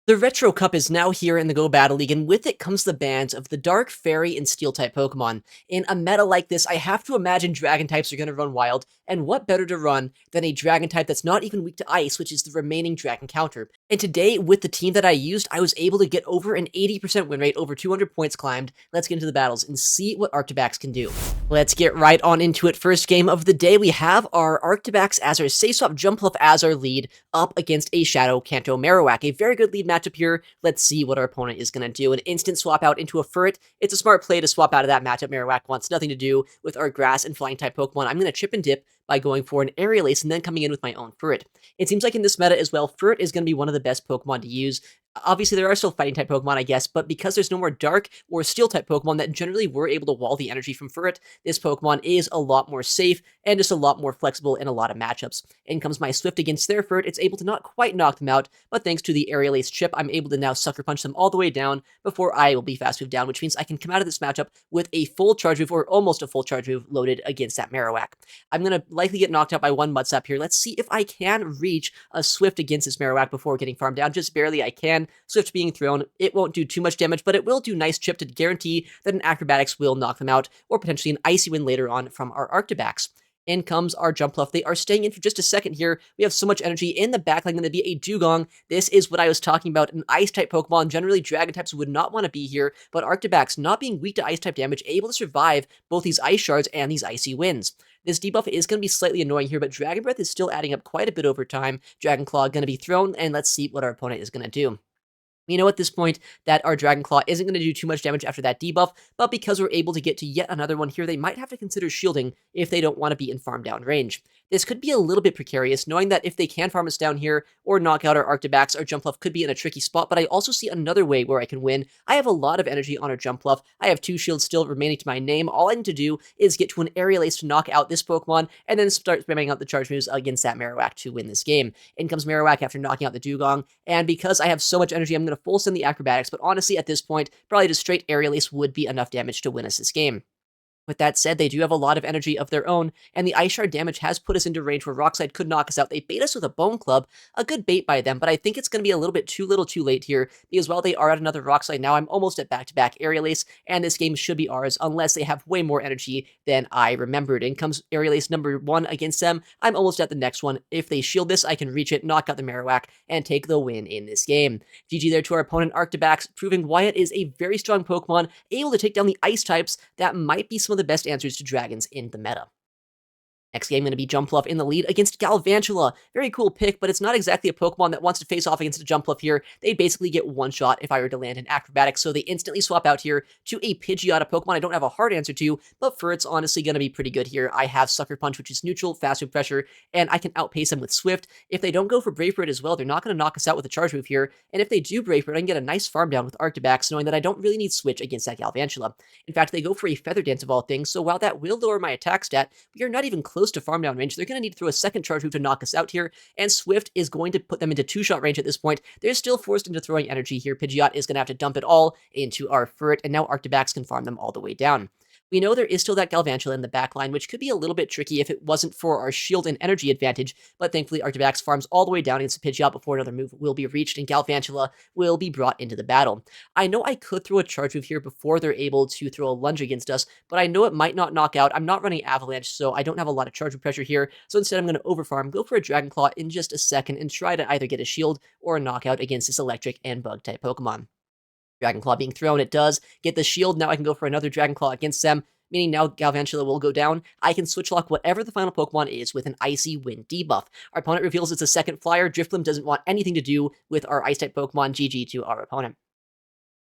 The Retro Cup is now here in the Go Battle League, and with it comes the bans of the Dark, Fairy, and Steel-type Pokemon. In a meta like this, I have to imagine Dragon types are going to run wild, and what better to run than a Dragon type that's not even weak to Ice, which is the remaining Dragon counter. And today, with the team that I used, I was able to get over an 80% win rate, over 200 points climbed. Let's get into the battles and see what Arctax can do. Let's get right on into it. First game of the day, we have our Arctax as our Say-Swap Jumpluff as our lead up against a Shadow Kanto Marowak. A very good lead matchup here. Let's see what our opponent is going to do. An instant swap out into a Furret. It's a smart play to swap out of that matchup. Marowak wants nothing to do with our Grass and Flying type Pokemon. I'm going to chip and dip by going for an Aerial Ace and then coming in with my own Furret. It seems like in this meta as well, Furret is going to be one of the best Pokemon to use. Obviously, there are still fighting type Pokemon, I guess, but because there's no more dark or steel type Pokemon that generally were able to wall the energy from Furret, this Pokemon is a lot more safe and just a lot more flexible in a lot of matchups. In comes my Swift against their Furret. It's able to not quite knock them out, but thanks to the Aerial Ace chip, I'm able to now Sucker Punch them all the way down before I will be Fast Move down, which means I can come out of this matchup with a full Charge Move or almost a full Charge Move loaded against that Marowak. I'm going to likely get knocked out by one Mud Slap here. Let's see if I can reach a Swift against this Marowak before getting farmed down. Just barely I can. Swift being thrown, it won't do too much damage, but it will do nice chip to guarantee that an Acrobatics will knock them out, or potentially an Icy win later on from our Arctax. In comes our Jumpluff. They are staying in for just a second here. We have so much energy in the backline. Going to be a Dugong. This is what I was talking about. An Ice-type Pokemon. Generally, Dragon types would not want to be here, but Arctax, not being weak to Ice-type damage, able to survive both these Ice Shards and these Icy Winds. This debuff is going to be slightly annoying here, but Dragon Breath is still adding up quite a bit over time. Dragon Claw going to be thrown, and let's see what our opponent is going to do. We know at this point that our Dragon Claw isn't going to do too much damage after that debuff, but because we're able to get to yet another one here, they might have to consider shielding if they don't want to be in farm down range. This could be a little bit precarious, knowing that if they can farm us down here or knock out our Arctax, our Jumpluff could be in a tricky spot, but I also see another way where I can win. I have a lot of energy on our Jumpluff. I have 2 shields still remaining to my name. All I need to do is get to an Aerial Ace to knock out this Pokemon, and then start spamming out the charge moves against that Marowak to win this game. In comes Marowak after knocking out the Dugong, and because I have so much energy, I'm going to full send the Acrobatics, but honestly, at this point, probably just straight Aerial Ace would be enough damage to win us this game. With that said, they do have a lot of energy of their own, and the Ice Shard damage has put us into range where Rock Slide could knock us out. They bait us with a Bone Club, a good bait by them, but I think it's going to be a little bit too little too late here, because while they are at another Rock Slide now, I'm almost at back-to-back Aerial Ace, and this game should be ours unless they have way more energy than I remembered. In comes Aerial Ace number 1 against them. I'm almost at the next one. If they shield this, I can reach it, knock out the Marowak, and take the win in this game. GG there to our opponent Arctax, proving why it is a very strong Pokemon, able to take down the Ice types that might be some of the best answers to dragons in the meta. Next game going to be Jumpluff in the lead against Galvantula. Very cool pick, but it's not exactly a Pokemon that wants to face off against a Jumpluff here. They basically get one shot if I were to land an Acrobatics, so they instantly swap out here to a Pidgeot, Pokemon I don't have a hard answer to, but Furret's honestly going to be pretty good here. I have Sucker Punch, which is neutral, fast move pressure, and I can outpace them with Swift. If they don't go for Brave Bird as well, they're not going to knock us out with a charge move here, and if they do Brave Bird, I can get a nice farm down with Arctax, knowing that I don't really need Switch against that Galvantula. In fact, they go for a Feather Dance of all things, so while that will lower my attack stat, we are not even close to farm down range. They're going to need to throw a second charge move to knock us out here, and Swift is going to put them into 2-shot range at this point. They're still forced into throwing energy here. Pidgeot is going to have to dump it all into our Furret, and now Arctax can farm them all the way down. We know there is still that Galvantula in the backline, which could be a little bit tricky if it wasn't for our shield and energy advantage, but thankfully Arctax farms all the way down against the Pidgeot before another move will be reached, and Galvantula will be brought into the battle. I know I could throw a charge move here before they're able to throw a lunge against us, but I know it might not knock out. I'm not running Avalanche, so I don't have a lot of charge move pressure here, so instead I'm going to overfarm, go for a Dragon Claw in just a second, and try to either get a shield or a knockout against this electric and bug type Pokemon. Dragon Claw being thrown, it does get the shield. Now I can go for another Dragon Claw against them, meaning now Galvantula will go down. I can switch lock whatever the final Pokemon is with an Icy Wind debuff. Our opponent reveals it's a second flyer. Drifloon doesn't want anything to do with our Ice-type Pokemon. GG to our opponent.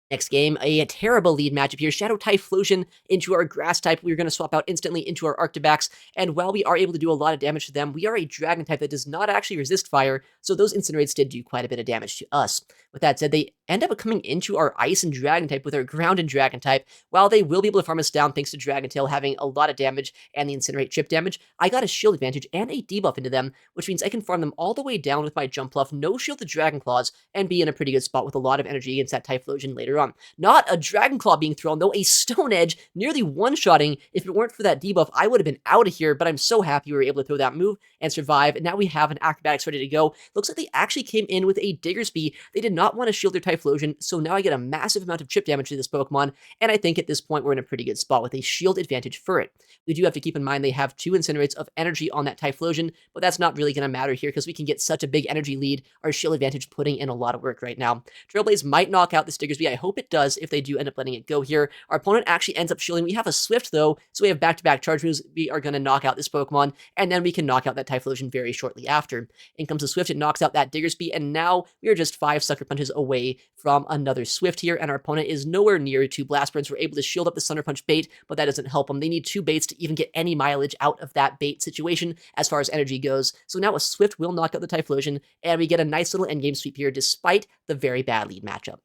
Next game, a terrible lead matchup here. Shadow Typhlosion into our Grass type. We're going to swap out instantly into our Arctax, and while we are able to do a lot of damage to them, we are a Dragon type that does not actually resist fire, so those Incinerates did do quite a bit of damage to us. With that said, they end up coming into our Ice and Dragon type with our Ground and Dragon type. While they will be able to farm us down thanks to Dragon Tail having a lot of damage and the Incinerate chip damage, I got a shield advantage and a debuff into them, which means I can farm them all the way down with my Jumpluff, no shield to Dragon Claws, and be in a pretty good spot with a lot of energy against that Typhlosion later later on. Not a Dragon Claw being thrown, though, a Stone Edge nearly one-shotting. If it weren't for that debuff, I would have been out of here, but I'm so happy we were able to throw that move and survive, and now we have an Acrobatics ready to go. Looks like they actually came in with a Diggersby. They did not want to shield their Typhlosion, so now I get a massive amount of chip damage to this Pokemon, and I think at this point we're in a pretty good spot with a shield advantage for it. We do have to keep in mind they have 2 Incinerates of energy on that Typhlosion, but that's not really going to matter here because we can get such a big energy lead. Our shield advantage putting in a lot of work right now. Trailblaze might knock out this Diggersby. I hope it does if they do end up letting it go here. Our opponent actually ends up shielding. We have a Swift though, so we have back-to-back charge moves. We are going to knock out this Pokemon, and then we can knock out that Typhlosion very shortly after. In comes the Swift, it knocks out that Diggersby, and now we are just 5 Sucker Punches away from another Swift here, and our opponent is nowhere near 2 Blast Burns. We're able to shield up the Thunder Punch bait, but that doesn't help them. They need 2 baits to even get any mileage out of that bait situation as far as energy goes. So now a Swift will knock out the Typhlosion, and we get a nice little endgame sweep here despite the very bad lead matchup.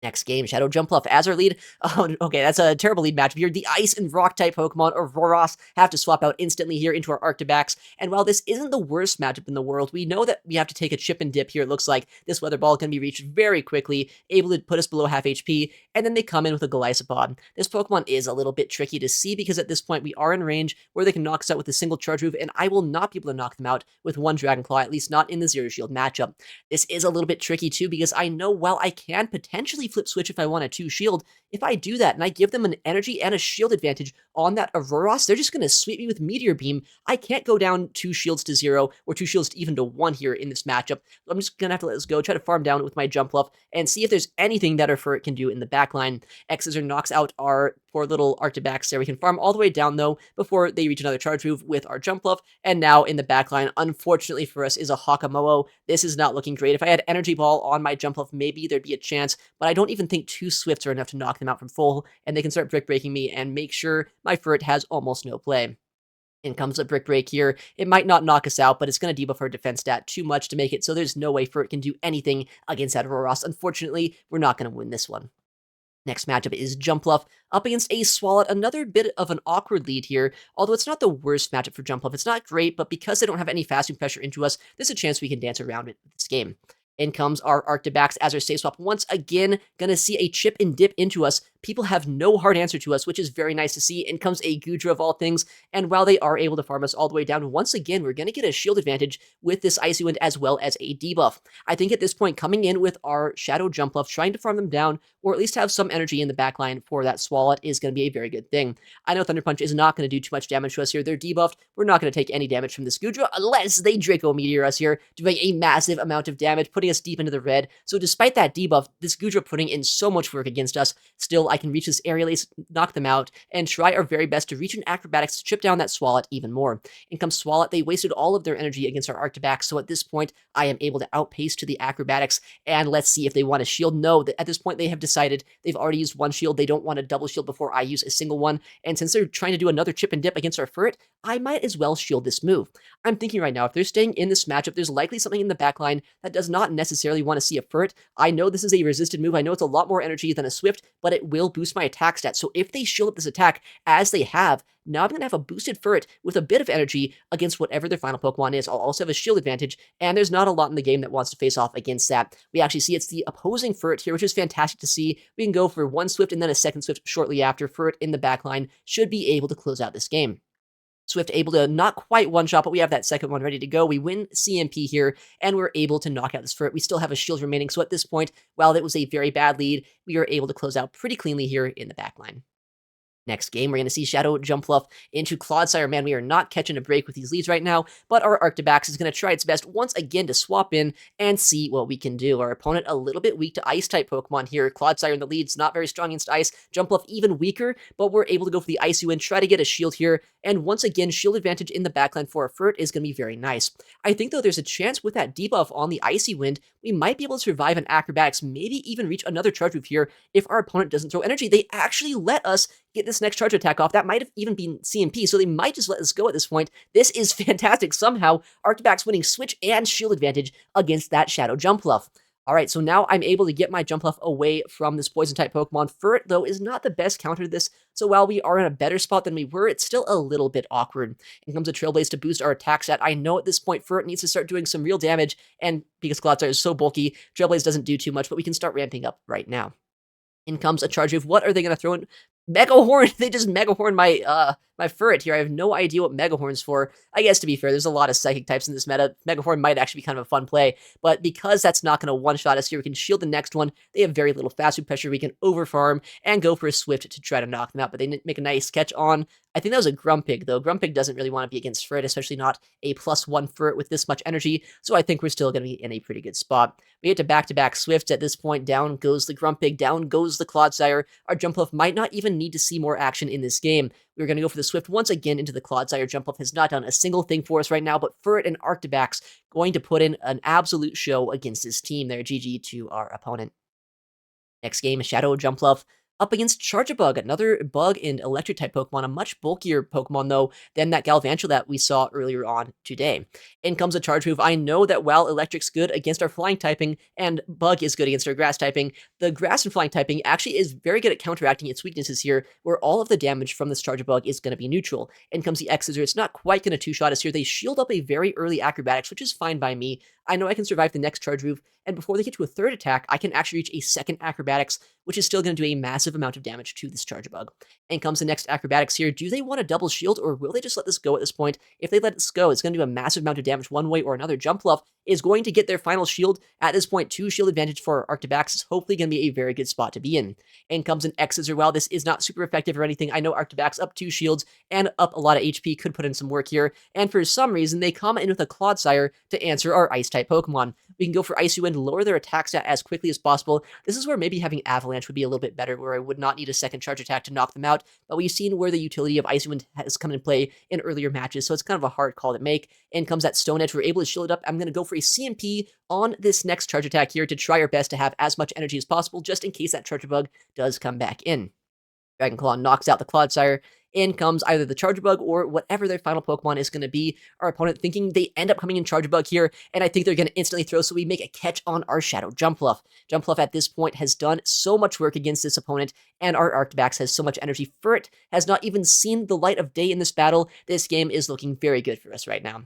Next game, Shadow Jumpluff as our lead. Oh, okay, that's a terrible lead matchup here. The Ice and Rock-type Pokemon, Auroras, have to swap out instantly here into our Arctax. And while this isn't the worst matchup in the world, we know that we have to take a chip and dip here. It looks like this Weather Ball can be reached very quickly, able to put us below half HP, and then they come in with a Golisopod. This Pokemon is a little bit tricky to see because at this point we are in range where they can knock us out with a single Charge Move, and I will not be able to knock them out with 1 Dragon Claw, at least not in the Zero Shield matchup. This is a little bit tricky too because I know while I can potentially flip switch if I want a 2 shield, if I do that and I give them an energy and a shield advantage on that Auroras, they're just going to sweep me with Meteor Beam. I can't go down 2 shields to 0 or 2 shields to even to 1 here in this matchup. I'm just going to have to let this go, try to farm down with my Jumpluff, and see if there's anything that our Furret can do in the backline. X-Scissor knocks out our poor little Arctax there. We can farm all the way down, though, before they reach another charge move with our Jumpluff, and now in the backline, unfortunately for us, is a Hakamoa. This is not looking great. If I had Energy Ball on my Jumpluff, maybe there'd be a chance, but I don't even think 2 Swifts are enough to knock them out from full, and they can start Brick Breaking me and make sure my Furret has almost no play. In comes a Brick Break here. It might not knock us out, but it's going to debuff our defense stat too much to make it so there's no way Furret can do anything against that Auroras. Unfortunately, we're not going to win this one. Next matchup is Jumpluff up against a Swalot. Another bit of an awkward lead here, although it's not the worst matchup for Jumpluff. It's not great, but because they don't have any fast move pressure into us, there's a chance we can dance around it this game. In comes our Arctax as our save swap. Once again, gonna see a chip and dip into us. People have no hard answer to us, which is very nice to see. In comes a Goodra of all things, and while they are able to farm us all the way down, once again, we're gonna get a shield advantage with this Icy Wind as well as a debuff. I think at this point, coming in with our Shadow Jumpluff, trying to farm them down, or at least have some energy in the backline for that Swalot is gonna be a very good thing. I know Thunder Punch is not gonna do too much damage to us here. They're debuffed. We're not gonna take any damage from this Goodra unless they Draco Meteor us here, doing a massive amount of damage, putting us deep into the red. So despite that debuff, this Goodra putting in so much work against us, still I can reach this area, knock them out, and try our very best to reach an Acrobatics to chip down that Swalot even more. In comes Swalot. They wasted all of their energy against our Arctax, so at this point, I am able to outpace to the Acrobatics, and let's see if they want to shield. No, at this point, they have decided they've already used 1 shield. They don't want a double shield before I use a single one, and since they're trying to do another chip and dip against our Furret, I might as well shield this move. I'm thinking right now, if they're staying in this matchup, there's likely something in the backline that does not necessarily want to see a Furret. I know this is a resisted move. I know it's a lot more energy than a Swift, but it will boost my attack stat. So if they shield up this attack, as they have, now I'm going to have a boosted Furret with a bit of energy against whatever their final Pokemon is. I'll also have a shield advantage, and there's not a lot in the game that wants to face off against that. We actually see it's the opposing Furret here, which is fantastic to see. We can go for 1 Swift and then a second Swift shortly after. Furret in the backline should be able to close out this game. Swift able to not quite one-shot, but we have that second one ready to go. We win CMP here, and we're able to knock out this Furret. We still have a shield remaining, so at this point, while it was a very bad lead, we are able to close out pretty cleanly here in the backline. Next game, we're going to see Shadow Jumpluff into Clodsire. Man, we are not catching a break with these leads right now, but our Arctax is going to try its best once again to swap in and see what we can do. Our opponent a little bit weak to Ice-type Pokemon here. Clodsire in the lead's not very strong against Ice. Jumpluff even weaker, but we're able to go for the Icy Wind, try to get a shield here, and once again, shield advantage in the backline for our Furret is going to be very nice. I think, though, there's a chance with that debuff on the Icy Wind, we might be able to survive an Acrobatics, maybe even reach another charge move here if our opponent doesn't throw energy. They actually let us get this next charge attack off. That might have even been CMP, so they might just let us go at this point. This is fantastic. Somehow, Arctax winning switch and shield advantage against that Shadow Jumpluff. Alright, so now I'm able to get my Jumpluff away from this Poison-type Pokemon. Furret, though, is not the best counter to this, so while we are in a better spot than we were, it's still a little bit awkward. In comes a Trailblaze to boost our attack stat. I know at this point Furret needs to start doing some real damage, and because Clodsire is so bulky, Trailblaze doesn't do too much, but we can start ramping up right now. In comes a charge move. What are they gonna throw in? Mega Horn! They just Mega Horn my my Furret here. I have no idea what Mega Horn's for. I guess to be fair, there's a lot of psychic types in this meta. Mega Horn might actually be kind of a fun play, but because that's not gonna one-shot us here, we can shield the next one. They have very little fast food pressure. We can overfarm and go for a Swift to try to knock them out, but they make a nice catch on. I think that was a Grumpig, though. Grumpig doesn't really want to be against Furret, especially not a +1 Furret with this much energy, so I think we're still going to be in a pretty good spot. We get to back-to-back Swifts at this point. Down goes the Grumpig, down goes the Clodsire. Our Jumpluff might not even need to see more action in this game. We're going to go for the Swift once again into the Clodsire. Jumpluff has not done a single thing for us right now, but Furret and Arctax going to put in an absolute show against this team there. GG to our opponent. Next game, Shadow Jumpluff up against Charjabug, another bug and electric type Pokemon, a much bulkier Pokemon though than that Galvantula that we saw earlier on today. In comes a charge move. I know that while electric's good against our flying typing and bug is good against our grass typing, the grass and flying typing actually is very good at counteracting its weaknesses here, where all of the damage from this Charjabug is going to be neutral. In comes the X-Scissor. It's not quite going to two-shot us here. They shield up a very early Acrobatics, which is fine by me. I know I can survive the next charge move, and before they get to a third attack, I can actually reach a second Acrobatics, which is still going to do a massive amount of damage to this Charjabug. And comes the next Acrobatics here. Do they want to double shield, or will they just let this go at this point? If they let this go, it's going to do a massive amount of damage one way or another. Jumpluff is going to get their final shield. At this point, 2 shield advantage for Arctax is hopefully going to be a very good spot to be in. And comes an X-Scissor. While this is not super effective or anything, I know Arctax up 2 shields and up a lot of HP could put in some work here. And for some reason, they come in with a Clodsire to answer our Ice-type Pokemon. We can go for Icy Wind, lower their attack stat as quickly as possible. This is where maybe having Avalanche would be a little bit better, where I would not need a second charge attack to knock them out, but we've seen where the utility of Icy Wind has come into play in earlier matches, so it's kind of a hard call to make. In comes that Stone Edge. We're able to shield it up. I'm going to go for a CMP on this next charge attack here to try our best to have as much energy as possible, just in case that Charjabug does come back in. Dragon Claw knocks out the Clodsire. In comes either the Charjabug or whatever their final Pokemon is going to be. Our opponent thinking they end up coming in Charjabug here, and I think they're going to instantly throw, so we make a catch on our Shadow Jumpluff. Jumpluff at this point has done so much work against this opponent, and our Arctax has so much energy. Furret has not even seen the light of day in this battle. This game is looking very good for us right now.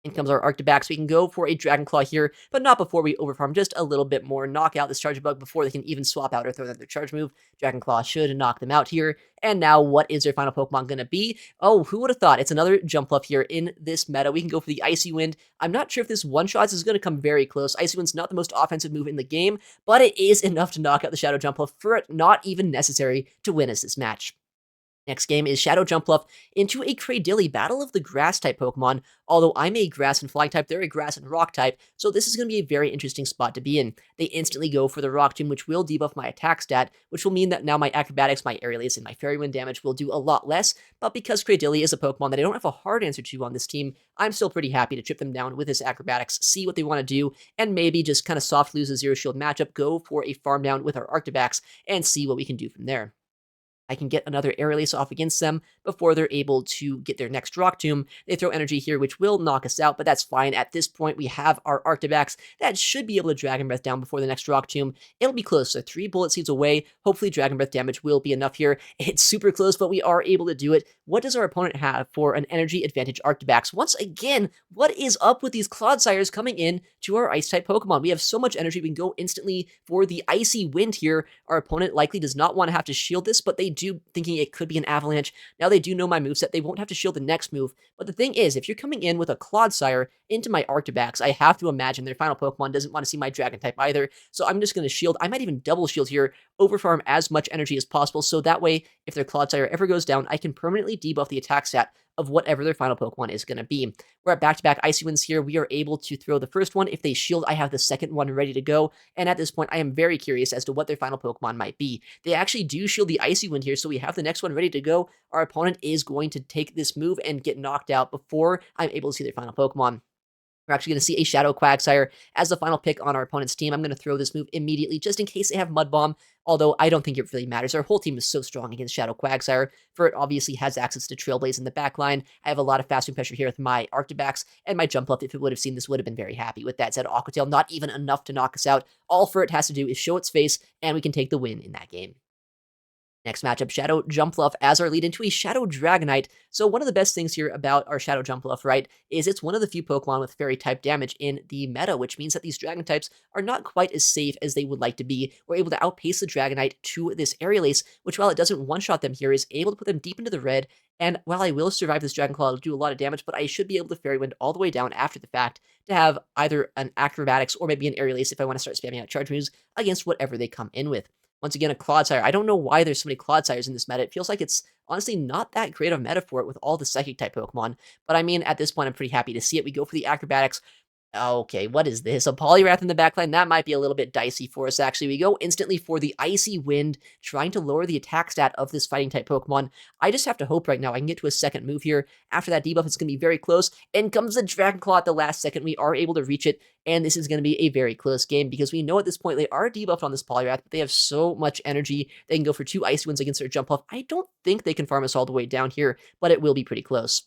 In comes our Arctax. We can go for a Dragon Claw here, but not before we overfarm just a little bit more. Knock out this Charjabug before they can even swap out or throw another charge move. Dragon Claw should knock them out here. And now, what is their final Pokemon going to be? Oh, who would have thought? It's another Jumpluff here in this meta. We can go for the Icy Wind. I'm not sure if this one-shots is going to come very close. Icy Wind's not the most offensive move in the game, but it is enough to knock out the Shadow Jumpluff. For it not even necessary to win us this match. Next game is Shadow Jumpluff into a Cradily, Battle of the Grass-type Pokemon. Although I'm a Grass and Flying type, they're a Grass and Rock type, so this is going to be a very interesting spot to be in. They instantly go for the Rock Tomb, which will debuff my attack stat, which will mean that now my Acrobatics, my Aerialist, and my Fairy Wind damage will do a lot less, but because Cradily is a Pokemon that I don't have a hard answer to on this team, I'm still pretty happy to chip them down with this Acrobatics, see what they want to do, and maybe just kind of soft lose a Zero Shield matchup, go for a farm down with our Arctax, and see what we can do from there. I can get another Aerialist off against them before they're able to get their next Rock Tomb. They throw energy here, which will knock us out, but that's fine. At this point, we have our Arctax that should be able to Dragon Breath down before the next Rock Tomb. It'll be close, so 3 Bullet Seeds away. Hopefully, Dragon Breath damage will be enough here. It's super close, but we are able to do it. What does our opponent have for an energy advantage Arctax? Once again, what is up with these Clodsires coming in to our Ice-type Pokemon? We have so much energy, we can go instantly for the Icy Wind here. Our opponent likely does not want to have to shield this, but they do, thinking it could be an Avalanche. Now they do know my moveset, they won't have to shield the next move, but the thing is, if you're coming in with a Clodsire into my Arctax, I have to imagine their final Pokemon doesn't want to see my Dragon type either, so I'm just going to shield. I might even double shield here, overfarm as much energy as possible, so that way, if their Clodsire ever goes down, I can permanently debuff the attack stat of whatever their final Pokemon is going to be. We're at back-to-back Icy Winds here. We are able to throw the first one. If they shield, I have the second one ready to go. And at this point, I am very curious as to what their final Pokemon might be. They actually do shield the Icy Wind here, so we have the next one ready to go. Our opponent is going to take this move and get knocked out before I'm able to see their final Pokemon. We're actually going to see a Shadow Quagsire as the final pick on our opponent's team. I'm going to throw this move immediately just in case they have Mud Bomb, although I don't think it really matters. Our whole team is so strong against Shadow Quagsire. Furret obviously has access to Trailblaze in the backline. I have a lot of fast pressure here with my Arctax, and my Jumpluff, if it would have seen this, would have been very happy. With that said, Aqua Tail, not even enough to knock us out. All Furret has to do is show its face, and we can take the win in that game. Next matchup, Shadow Jumpluff as our lead into a Shadow Dragonite. So one of the best things here about our Shadow Jumpluff, right, is it's one of the few Pokemon with Fairy type damage in the meta, which means that these Dragon types are not quite as safe as they would like to be. We're able to outpace the Dragonite to this Aerial Ace, which while it doesn't one-shot them here, is able to put them deep into the red. And while I will survive this Dragon Claw, it'll do a lot of damage, but I should be able to Fairy Wind all the way down after the fact to have either an Acrobatics or maybe an Aerial Ace if I want to start spamming out charge moves against whatever they come in with. Once again, a Clodsire. I don't know why there's so many Clodsires in this meta. It feels like it's honestly not that great of a meta for it with all the Psychic-type Pokemon. But I mean, at this point, I'm pretty happy to see it. We go for the Acrobatics. Okay, what is this? A Poliwrath in the backline? That might be a little bit dicey for us, actually. We go instantly for the Icy Wind, trying to lower the attack stat of this Fighting-type Pokemon. I just have to hope right now I can get to a second move here. After that debuff, it's going to be very close. In comes the Dragon Claw at the last second. We are able to reach it, and this is going to be a very close game because we know at this point they are debuffed on this Poliwrath, but they have so much energy. They can go for 2 Icy Winds against their Jumpluff. I don't think they can farm us all the way down here, but it will be pretty close.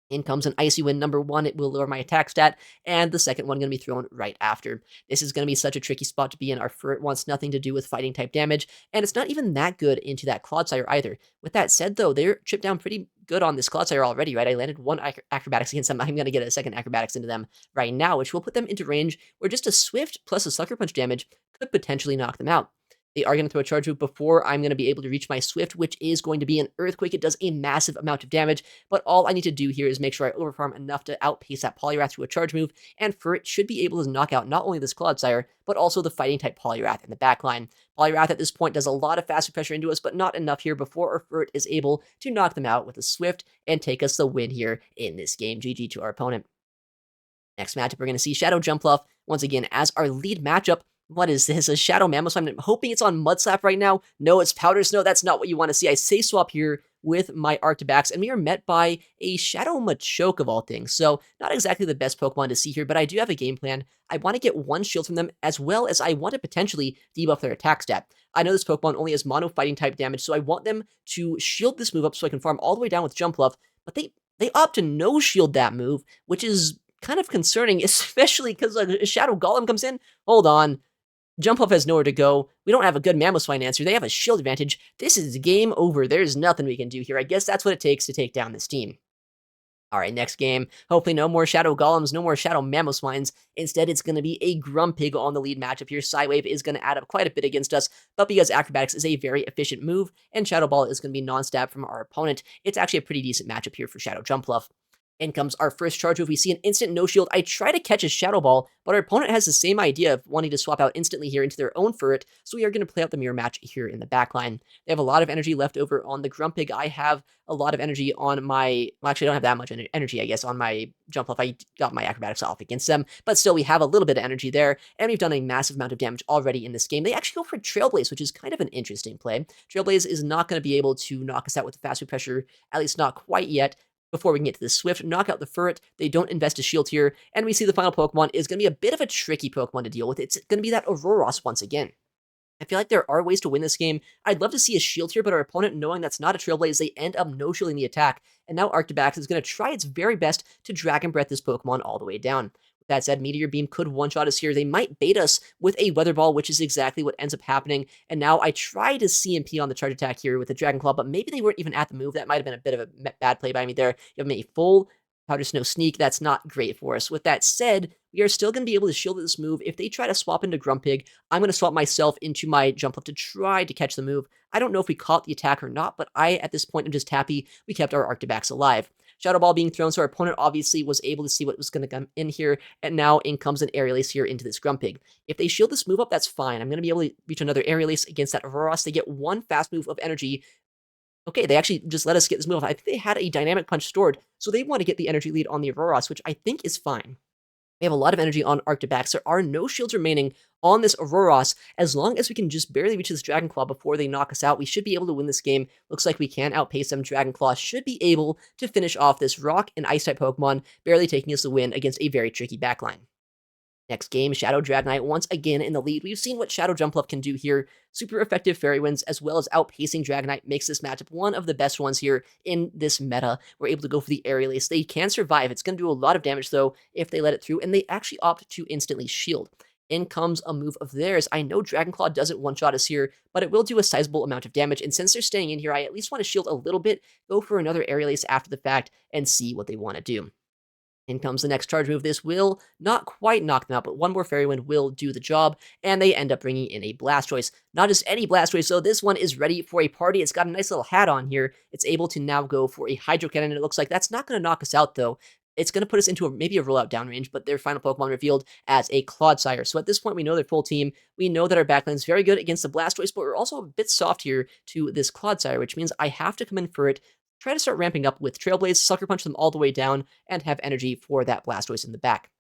In comes an Icy Wind number 1, it will lower my attack stat, and the second one going to be thrown right after. This is going to be such a tricky spot to be in. Our Furret wants nothing to do with fighting type damage, and it's not even that good into that Clodsire either. With that said, though, they're chipped down pretty good on this Clodsire already, right? I landed 1 Acrobatics against them. I'm going to get a second Acrobatics into them right now, which will put them into range where just a Swift plus a Sucker Punch damage could potentially knock them out. They are going to throw a Charge Move before I'm going to be able to reach my Swift, which is going to be an Earthquake. It does a massive amount of damage, but all I need to do here is make sure I overfarm enough to outpace that Poliwrath through a Charge Move, and Furret should be able to knock out not only this Clodsire, but also the Fighting-type Poliwrath in the backline. Poliwrath at this point does a lot of faster pressure into us, but not enough here before our Furret is able to knock them out with a Swift and take us the win here in this game. GG to our opponent. Next matchup, we're going to see Shadow Jumpluff once again as our lead matchup. What is this? A Shadow Mamoswine? I'm hoping it's on Mud Slap right now. No, it's Powder Snow. That's not what you want to see. I say swap here with my Arctax, and we are met by a Shadow Machoke of all things. So, not exactly the best Pokemon to see here, but I do have a game plan. I want to get 1 shield from them, as well as I want to potentially debuff their attack stat. I know this Pokemon only has mono fighting type damage, so I want them to shield this move up so I can farm all the way down with Jumpluff, but they opt to no shield that move, which is kind of concerning, especially because a Shadow Golem comes in. Hold on. Jumpluff has nowhere to go. We don't have a good Mamoswine answer. They have a shield advantage. This is game over. There's nothing we can do here. I guess that's what it takes to take down this team. All right, next game. Hopefully no more Shadow Golems, no more Shadow Mamoswines. Instead, it's going to be a Grumpig on the lead matchup here. Psywave is going to add up quite a bit against us, but because Acrobatics is a very efficient move, and Shadow Ball is going to be non-stab from our opponent, it's actually a pretty decent matchup here for Shadow Jumpluff. In comes our first charge move. We see an instant no shield. I try to catch a Shadow Ball, but our opponent has the same idea of wanting to swap out instantly here into their own Furret, so we are going to play out the mirror match here in the backline. They have a lot of energy left over on the Grumpig. I have a lot of energy on my... Well, actually, I don't have that much energy, I guess, on my Jumpluff. I got my Acrobatics off against them, but still, we have a little bit of energy there, and we've done a massive amount of damage already in this game. They actually go for Trailblaze, which is kind of an interesting play. Trailblaze is not going to be able to knock us out with the fast food pressure, at least not quite yet. Before we can get to the Swift, knock out the Furret, they don't invest a shield here, and we see the final Pokemon is going to be a bit of a tricky Pokemon to deal with. It's going to be that Auroros once again. I feel like there are ways to win this game. I'd love to see a shield here, but our opponent, knowing that's not a Trailblaze, they end up no-shielding the attack, and now Arctax is going to try its very best to Dragon Breath this Pokemon all the way down. That said, Meteor Beam could one-shot us here. They might bait us with a Weather Ball, which is exactly what ends up happening. And now I try to CMP on the charge attack here with the Dragon Claw, but maybe they weren't even at the move. That might have been a bit of a bad play by me there. You have a full Powder Snow Sneak. That's not great for us. With that said, we are still going to be able to shield this move. If they try to swap into Grumpig, I'm going to swap myself into my Jumpluff to try to catch the move. I don't know if we caught the attack or not, but I, at this point, am just happy we kept our Arctax alive. Shadow Ball being thrown, so our opponent obviously was able to see what was going to come in here, and now in comes an Aerial Ace here into this Grumpig. If they shield this move up, that's fine. I'm going to be able to reach another Aerial Ace against that Auroros. They get 1 fast move of energy. Okay, they actually just let us get this move off. I think they had a Dynamic Punch stored, so they want to get the energy lead on the Auroros, which I think is fine. We have a lot of energy on Arctax. There are no shields remaining on this Auroros. As long as we can just barely reach this Dragon Claw before they knock us out, we should be able to win this game. Looks like we can outpace them. Dragon Claw should be able to finish off this Rock and Ice-type Pokemon, barely taking us the win against a very tricky backline. Next game, Shadow Dragonite once again in the lead. We've seen what Shadow Jumpluff can do here. Super effective Fairy Winds, as well as outpacing Dragonite, makes this matchup one of the best ones here in this meta. We're able to go for the Aerial Ace. They can survive. It's going to do a lot of damage, though, if they let it through, and they actually opt to instantly shield. in comes a move of theirs. I know Dragon Claw doesn't one-shot us here, but it will do a sizable amount of damage, and since they're staying in here, I at least want to shield a little bit, go for another Aerial Ace after the fact, and see what they want to do. In comes the next charge move. This will not quite knock them out, but one more Fairy Wind will do the job, and they end up bringing in a Blastoise. Not just any Blastoise, so this one is ready for a party. It's got a nice little hat on here. It's able to now go for a Hydro Cannon, and it looks like that's not going to knock us out, though. It's going to put us into maybe a rollout downrange, but their final Pokemon revealed as a Clodsire. So at this point, we know their full team. We know that our backline is very good against the Blastoise, but we're also a bit soft here to this Clodsire, which means I have to come in for it, try to start ramping up with Trailblaze, Sucker Punch them all the way down, and have energy for that Blastoise in the back.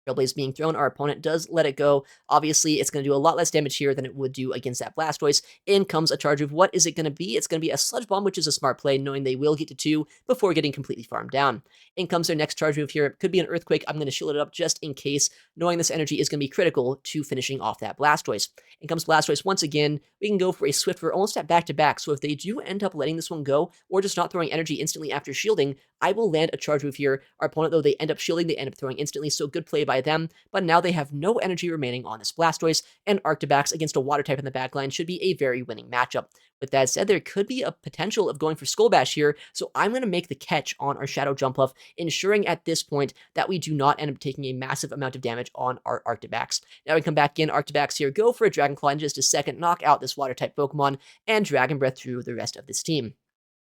Trailblaze being thrown, our opponent does let it go. Obviously, it's going to do a lot less damage here than it would do against that Blastoise. In comes a charge of what is it going to be? It's going to be a Sludge Bomb, which is a smart play, knowing they will get to 2 before getting completely farmed down. In comes their next charge move here. It could be an Earthquake. I'm going to shield it up just in case, knowing this energy is going to be critical to finishing off that Blastoise. In comes Blastoise once again. We can go for a Swift. We're almost at back-to-back, so if they do end up letting this one go, or just not throwing energy instantly after shielding, I will land a charge move here. Our opponent, though, they end up shielding, they end up throwing instantly, so good play by them. But now they have no energy remaining on this Blastoise, and Arctax against a water type in the backline should be a very winning matchup. With that said, there could be a potential of going for Skull Bash here, so I'm going to make the catch on our Shadow Jumpluff, ensuring at this point that we do not end up taking a massive amount of damage on our Arctax. Now we come back in, Arctax here, go for a Dragon Claw in just a second, knock out this water type Pokemon, and Dragon Breath through the rest of this team.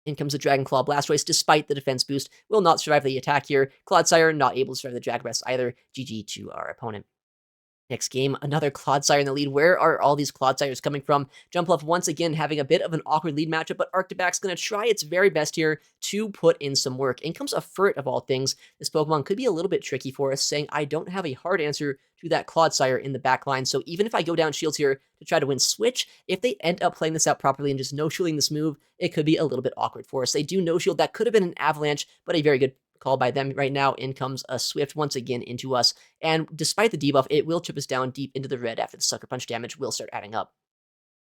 In comes the Dragon Claw Blastoise, despite the defense boost, will not survive the attack here. Clodsire not able to survive the Dragon Breath either. GG to our opponent. Next game, another Clodsire in the lead. Where are all these Clodsires coming from? Jumpluff once again having a bit of an awkward lead matchup, but Arctax going to try its very best here to put in some work. In comes a Furret of all things. This Pokemon could be a little bit tricky for us, saying I don't have a hard answer to that Clodsire in the back line. So even if I go down shields here to try to win switch, if they end up playing this out properly and just no-shielding this move, it could be a little bit awkward for us. They do no-shield. That could have been an Avalanche, but a very good call by them. Right now, in comes a Swift once again into us, and despite the debuff, it will chip us down deep into the red after the Sucker Punch damage will start adding up.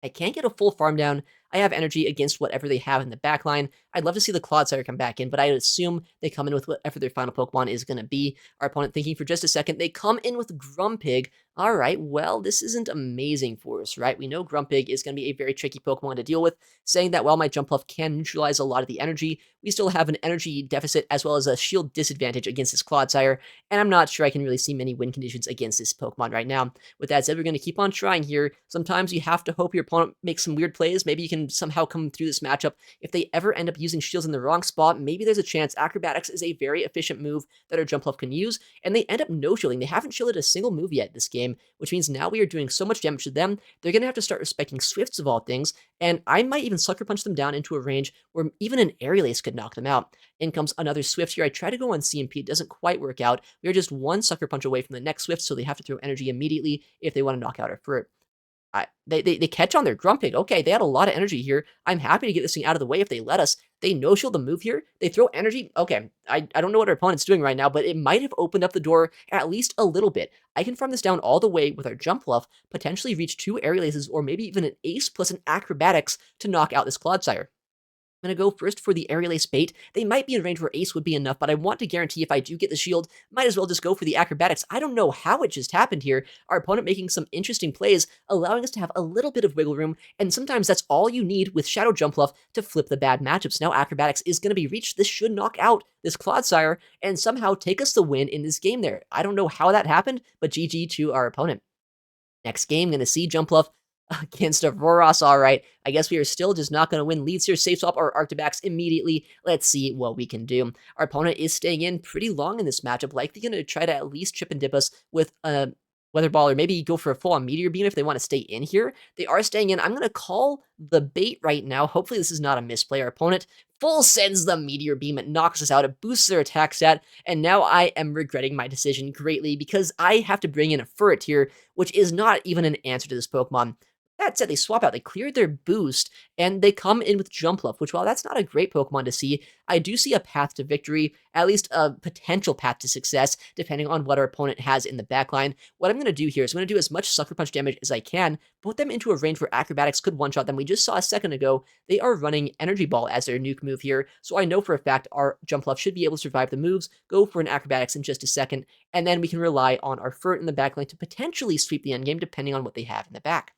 I can't get a full farm down. I have energy against whatever they have in the backline. I'd love to see the Clodsire come back in, but I would assume they come in with whatever their final Pokemon is going to be. Our opponent thinking for just a second. They come in with Grumpig. All right, well, this isn't amazing for us, right? We know Grumpig is going to be a very tricky Pokemon to deal with, saying that while my Jumpluff can neutralize a lot of the energy, we still have an energy deficit as well as a shield disadvantage against this Clodsire, and I'm not sure I can really see many win conditions against this Pokemon right now. With that said, we're going to keep on trying here. Sometimes you have to hope your opponent makes some weird plays. Maybe you can somehow come through this matchup. If they ever end up using shields in the wrong spot, maybe there's a chance. Acrobatics is a very efficient move that our Jumpluff can use, and they end up no-shielding. They haven't shielded a single move yet this game, which means now we are doing so much damage to them, they're going to have to start respecting Swifts of all things, and I might even Sucker Punch them down into a range where even an Aerial Ace could knock them out. In comes another Swift here. I try to go on CMP. It doesn't quite work out. We are just one Sucker Punch away from the next Swift, so they have to throw energy immediately if they want to knock out our Furret. They catch on their Grumpig. Okay, they had a lot of energy here. I'm happy to get this thing out of the way if they let us. They no-shield the move here. They throw energy. Okay, I don't know what our opponent's doing right now, but it might have opened up the door at least a little bit. I can farm this down all the way with our Jumpluff, potentially reach 2 Aerial Aces or maybe even an Ace plus an Acrobatics to knock out this Clodsire. I'm going to go first for the Aerial Ace bait. They might be in range where Ace would be enough, but I want to guarantee if I do get the shield, might as well just go for the Acrobatics. I don't know how it just happened here. Our opponent making some interesting plays, allowing us to have a little bit of wiggle room, and sometimes that's all you need with Shadow Jumpluff to flip the bad matchups. Now Acrobatics is going to be reached. This should knock out this Clodsire and somehow take us the win in this game there. I don't know how that happened, but GG to our opponent. Next game, going to see Jumpluff against Auroras. All right, I guess we are still just not going to win leads here. Safe swap our Arctax immediately. Let's see what we can do. Our opponent is staying in pretty long in this matchup, likely going to try to at least chip and dip us with a Weather Ball, or maybe go for a full-on Meteor Beam if they want to stay in here. They are staying in. I'm going to call the bait right now. Hopefully this is not a misplay. Our opponent full sends the Meteor Beam. It knocks us out. It boosts their attack stat. And now I am regretting my decision greatly because I have to bring in a Furret here, which is not even an answer to this Pokemon. That said, they swap out, they cleared their boost, and they come in with Jumpluff, which while that's not a great Pokemon to see, I do see a path to victory, at least a potential path to success, depending on what our opponent has in the backline. What I'm going to do here is I'm going to do as much Sucker Punch damage as I can, put them into a range where Acrobatics could one-shot them. We just saw a second ago, they are running Energy Ball as their nuke move here, so I know for a fact our Jumpluff should be able to survive the moves, go for an Acrobatics in just a second, and then we can rely on our Furret in the backline to potentially sweep the endgame depending on what they have in the back.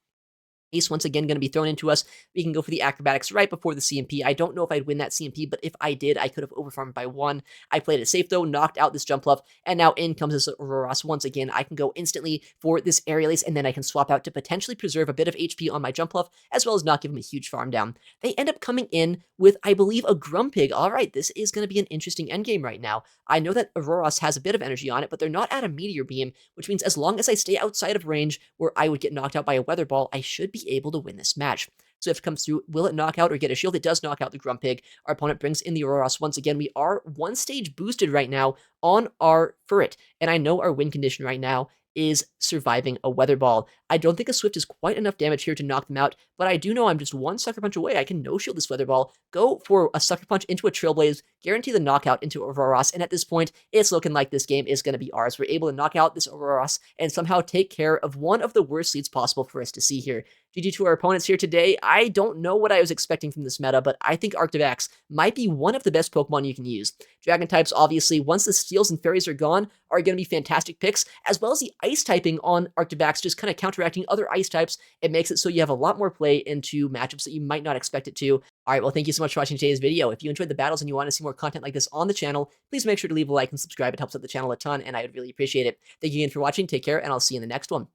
Ace once again going to be thrown into us. We can go for the Acrobatics right before the CMP. I don't know if I'd win that CMP, but if I did, I could have overfarmed by 1. I played it safe though, knocked out this Jumpluff, and now in comes this Auroras once again. I can go instantly for this Aerial Ace, and then I can swap out to potentially preserve a bit of HP on my Jumpluff, as well as not give him a huge farm down. They end up coming in with, I believe, a Grumpig. All right, this is going to be an interesting endgame right now. I know that Auroras has a bit of energy on it, but they're not at a Meteor Beam, which means as long as I stay outside of range where I would get knocked out by a Weather Ball, I should be able to win this match. Swift comes through. Will it knock out or get a shield? It does knock out the Grumpig. Our opponent brings in the Auroras once again. We are 1 stage boosted right now on our Furret, and I know our win condition right now is surviving a Weather Ball. I don't think a Swift is quite enough damage here to knock them out, but I do know I'm just 1 Sucker Punch away. I can no-shield this Weather Ball, go for a Sucker Punch into a Trailblaze, guarantee the knockout into Auroras, and at this point, it's looking like this game is going to be ours. We're able to knock out this Auroras and somehow take care of one of the worst leads possible for us to see here. GG to our opponents here today. I don't know what I was expecting from this meta, but I think Arctax might be one of the best Pokemon you can use. Dragon types, obviously, once the Steels and Fairies are gone, are going to be fantastic picks, as well as the Ice typing on Arctax, just kind of counteracting other Ice types. It makes it so you have a lot more play into matchups that you might not expect it to. All right, well, thank you so much for watching today's video. If you enjoyed the battles and you want to see more content like this on the channel, please make sure to leave a like and subscribe. It helps out the channel a ton, and I would really appreciate it. Thank you again for watching. Take care, and I'll see you in the next one.